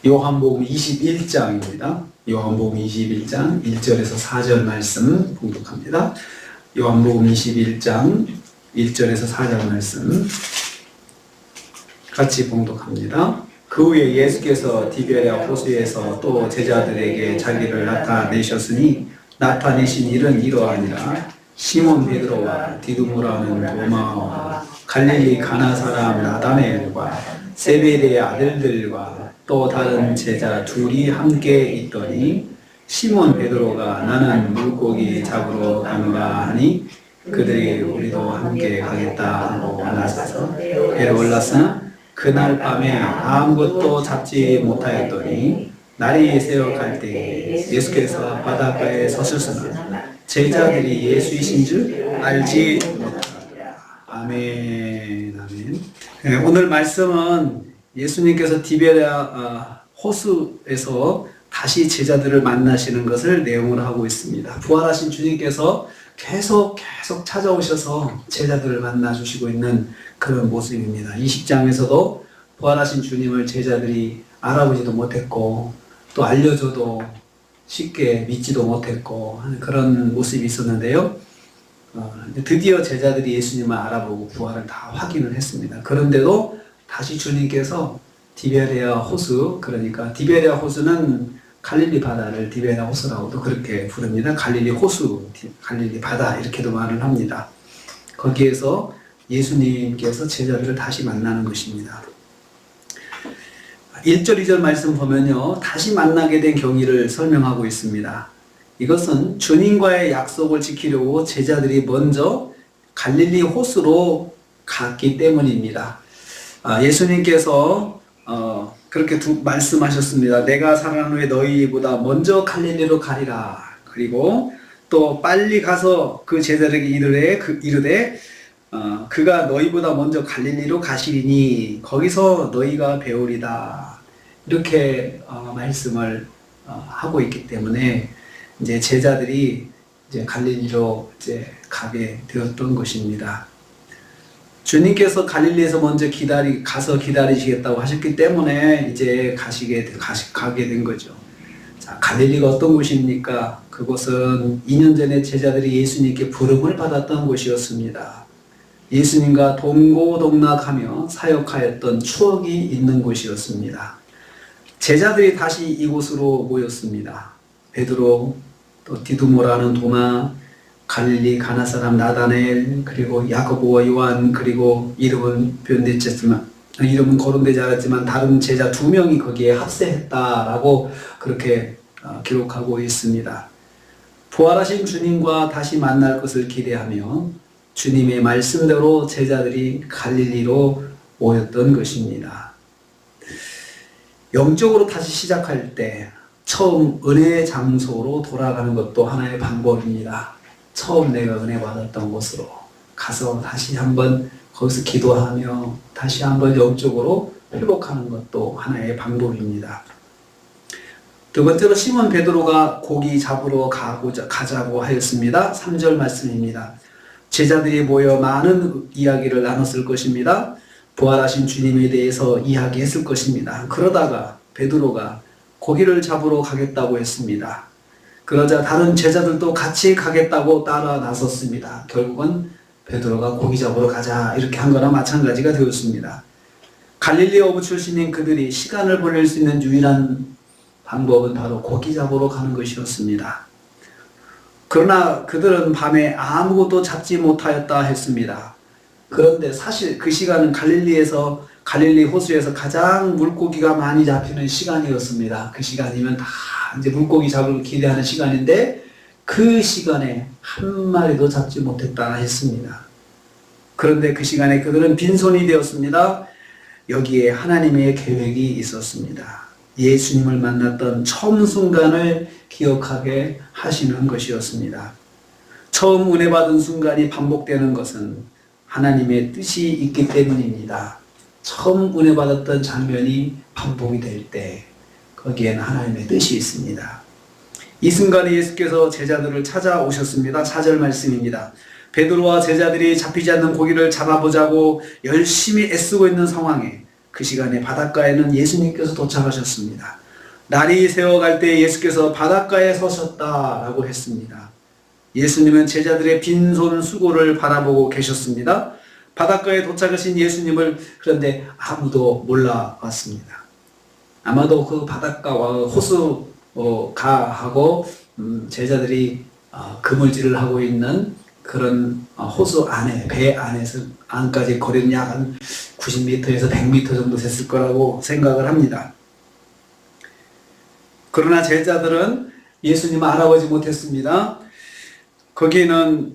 요한복음 21장입니다. 요한복음 21장 1절에서 4절 말씀 봉독합니다. 요한복음 21장 1절에서 4절 말씀 같이 봉독합니다. 그 후에 예수께서 디베랴 호수에서 또 제자들에게 자기를 나타내셨으니 나타내신 일은 이러하니라. 시몬 베드로와 디두모라는 도마와 갈릴리 가나 사람 나다나엘과 세베대의 아들들과 또 다른 제자 둘이 함께 있더니 시몬 베드로가 나는 물고기 잡으러 간가 하니 그들이 우리도 함께 가겠다 하고 나서서 배에 올랐으나 그날 밤에 아무것도 잡지 못하였더니 날이 새어 갈 때에 예수께서 바닷가에 서셨으나 제자들이 예수이신 줄 알지 못하더라. 아멘. 아멘. 네, 오늘 말씀은 예수님께서 디베랴 호수에서 다시 제자들을 만나시는 것을 내용으로 하고 있습니다. 부활하신 주님께서 계속 찾아오셔서 제자들을 만나주시고 있는 그런 모습입니다. 20장에서도 부활하신 주님을 제자들이 알아보지도 못했고 또 알려줘도 쉽게 믿지도 못했고 하는 그런 모습이 있었는데요. 드디어 제자들이 예수님을 알아보고 부활을 다 확인을 했습니다. 그런데도 다시 주님께서 디베랴 호수, 그러니까 디베랴 호수는 갈릴리 바다를 디베랴 호수라고도 그렇게 부릅니다. 갈릴리 호수, 갈릴리 바다 이렇게도 말을 합니다. 거기에서 예수님께서 제자들을 다시 만나는 것입니다. 1절, 2절 말씀 보면요. 다시 만나게 된 경위를 설명하고 있습니다. 이것은 주님과의 약속을 지키려고 제자들이 먼저 갈릴리 호수로 갔기 때문입니다. 예수님께서 그렇게 말씀하셨습니다. 내가 살아난 후에 너희보다 먼저 갈릴리로 가리라. 그리고 또 빨리 가서 그 제자들에게 이르되 그가 너희보다 먼저 갈릴리로 가시리니 거기서 너희가 배우리다. 이렇게 말씀을 하고 있기 때문에 이제 제자들이 이제 갈릴리로 이제 가게 되었던 것입니다. 주님께서 갈릴리에서 먼저 가서 기다리시겠다고 하셨기 때문에 이제 가게 된 거죠. 자, 갈릴리가 어떤 곳입니까? 그곳은 2년 전에 제자들이 예수님께 부름을 받았던 곳이었습니다. 예수님과 동고동락하며 사역하였던 추억이 있는 곳이었습니다. 제자들이 다시 이곳으로 모였습니다. 베드로, 또 디두모라는 도마, 갈릴리 가나 사람 나다나엘, 그리고 야고보와 요한, 그리고 이름은 거론되지 않았지만 다른 제자 2명이 거기에 합세했다라고 그렇게 기록하고 있습니다. 부활하신 주님과 다시 만날 것을 기대하며 주님의 말씀대로 제자들이 갈릴리로 모였던 것입니다. 영적으로 다시 시작할 때 처음 은혜의 장소로 돌아가는 것도 하나의 방법입니다. 처음 내가 은혜 받았던 곳으로 가서 다시 한번 거기서 기도하며 다시 한번 영적으로 회복하는 것도 하나의 방법입니다. 두 번째로 시몬 베드로가 고기 잡으러 가자고 하였습니다. 3절 말씀입니다. 제자들이 모여 많은 이야기를 나눴을 것입니다. 부활하신 주님에 대해서 이야기했을 것입니다. 그러다가 베드로가 고기를 잡으러 가겠다고 했습니다. 그러자 다른 제자들도 같이 가겠다고 따라 나섰습니다. 결국은 베드로가 고기 잡으러 가자 이렇게 한 거나 마찬가지가 되었습니다. 갈릴리 어부 출신인 그들이 시간을 보낼 수 있는 유일한 방법은 바로 고기 잡으러 가는 것이었습니다. 그러나 그들은 밤에 아무것도 잡지 못하였다 했습니다. 그런데 사실 그 시간은 갈릴리 호수에서 가장 물고기가 많이 잡히는 시간이었습니다. 그 시간이면 다 이제 물고기 잡을 기대하는 시간인데 그 시간에 한 마리도 잡지 못했다 했습니다. 그런데 그 시간에 그들은 빈손이 되었습니다. 여기에 하나님의 계획이 있었습니다. 예수님을 만났던 처음 순간을 기억하게 하시는 것이었습니다. 처음 은혜 받은 순간이 반복되는 것은 하나님의 뜻이 있기 때문입니다. 처음 은혜 받았던 장면이 반복이 될 때 거기에는 하나님의 뜻이 있습니다. 이 순간에 예수께서 제자들을 찾아오셨습니다. 4절 말씀입니다. 베드로와 제자들이 잡히지 않는 고기를 잡아보자고 열심히 애쓰고 있는 상황에 그 시간에 바닷가에는 예수님께서 도착하셨습니다. 날이 새어갈 때 예수께서 바닷가에 서셨다라고 했습니다. 예수님은 제자들의 빈손 수고를 바라보고 계셨습니다. 바닷가에 도착하신 예수님을 그런데 아무도 몰라봤습니다. 아마도 그 바닷가와 호수가하고 제자들이 그물질을 하고 있는 그런 호수 안에, 배 안에서 안까지 거리는 약 한 90m에서 100m 정도 됐을 거라고 생각을 합니다. 그러나 제자들은 예수님을 알아보지 못했습니다. 거기는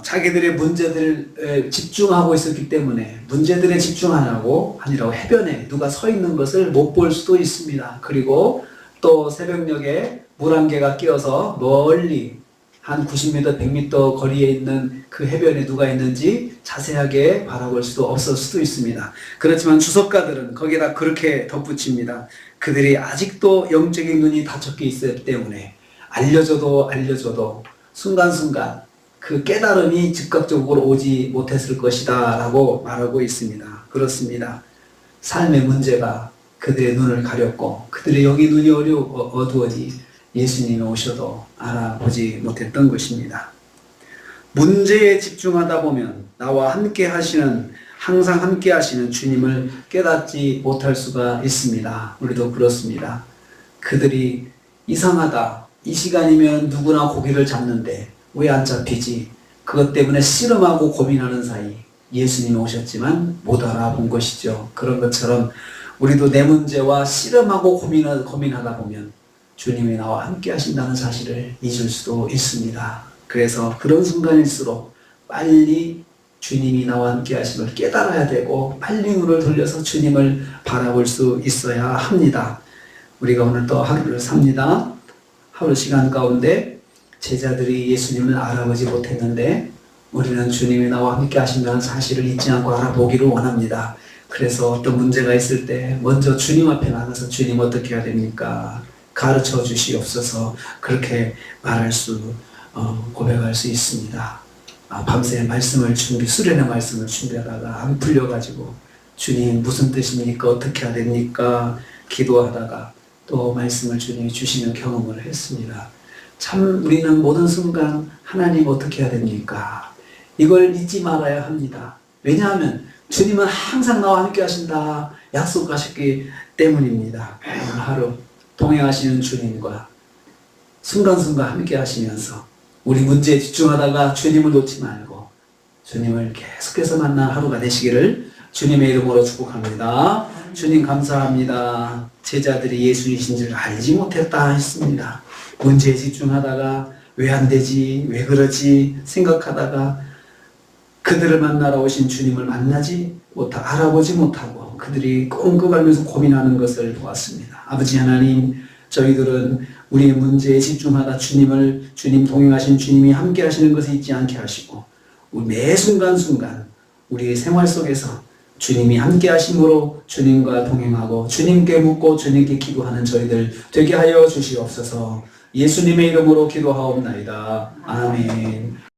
자기들의 문제들에 집중하고 있었기 때문에 문제들에 집중 안 하고 아니라고 해변에 누가 서 있는 것을 못 볼 수도 있습니다. 그리고 또 새벽녘에 물 한 개가 끼어서 멀리 한 90m, 100m 거리에 있는 그 해변에 누가 있는지 자세하게 바라볼 수도 없을 수도 있습니다. 그렇지만 주석가들은 거기다 그렇게 덧붙입니다. 그들이 아직도 영적인 눈이 닫혔기 있기 때문에 알려줘도 순간순간 그 깨달음이 즉각적으로 오지 못했을 것이다 라고 말하고 있습니다. 그렇습니다. 삶의 문제가 그들의 눈을 가렸고 그들의 영의 눈이 어두워지 예수님이 오셔도 알아보지 못했던 것입니다. 문제에 집중하다 보면 나와 함께 하시는, 항상 함께 하시는 주님을 깨닫지 못할 수가 있습니다. 우리도 그렇습니다. 그들이 이상하다. 이 시간이면 누구나 고기를 잡는데 왜 안 잡히지? 그것 때문에 씨름하고 고민하는 사이 예수님이 오셨지만 못 알아본 것이죠. 그런 것처럼 우리도 내 문제와 씨름하고 고민하다 보면 주님이 나와 함께 하신다는 사실을 잊을 수도 있습니다. 그래서 그런 순간일수록 빨리 주님이 나와 함께 하심을 깨달아야 되고 빨리 눈을 돌려서 주님을 바라볼 수 있어야 합니다. 우리가 오늘 또 하루를 삽니다. 하루 시간 가운데 제자들이 예수님을 알아보지 못했는데 우리는 주님이 나와 함께 하신다는 사실을 잊지 않고 알아보기를 원합니다. 그래서 어떤 문제가 있을 때 먼저 주님 앞에 나가서 주님 어떻게 해야 됩니까? 가르쳐 주시옵소서. 그렇게 말할 고백할 수 있습니다. 밤새 수련의 말씀을 준비하다가 안 풀려가지고 주님 무슨 뜻입니까? 어떻게 해야 됩니까? 기도하다가 또 말씀을 주님이 주시는 경험을 했습니다. 참 우리는 모든 순간 하나님 어떻게 해야 됩니까? 이걸 잊지 말아야 합니다. 왜냐하면 주님은 항상 나와 함께 하신다 약속하셨기 때문입니다. 오늘 하루 동행하시는 주님과 순간순간 함께 하시면서 우리 문제에 집중하다가 주님을 놓지 말고 주님을 계속해서 만난 하루가 되시기를 주님의 이름으로 축복합니다. 주님 감사합니다. 제자들이 예수이신 줄 알지 못했다 했습니다. 문제에 집중하다가 왜 안 되지? 왜 그러지? 생각하다가 그들을 만나러 오신 주님을 알아보지 못하고 그들이 끙끙 고민하는 것을 보았습니다. 아버지 하나님, 저희들은 우리의 문제에 집중하다 주님 동행하신 주님이 함께 하시는 것을 잊지 않게 하시고 매 순간순간 우리의 생활 속에서 주님이 함께 하심으로 주님과 동행하고 주님께 묻고 주님께 기도하는 저희들 되게 하여 주시옵소서. 예수님의 이름으로 기도하옵나이다. 아멘.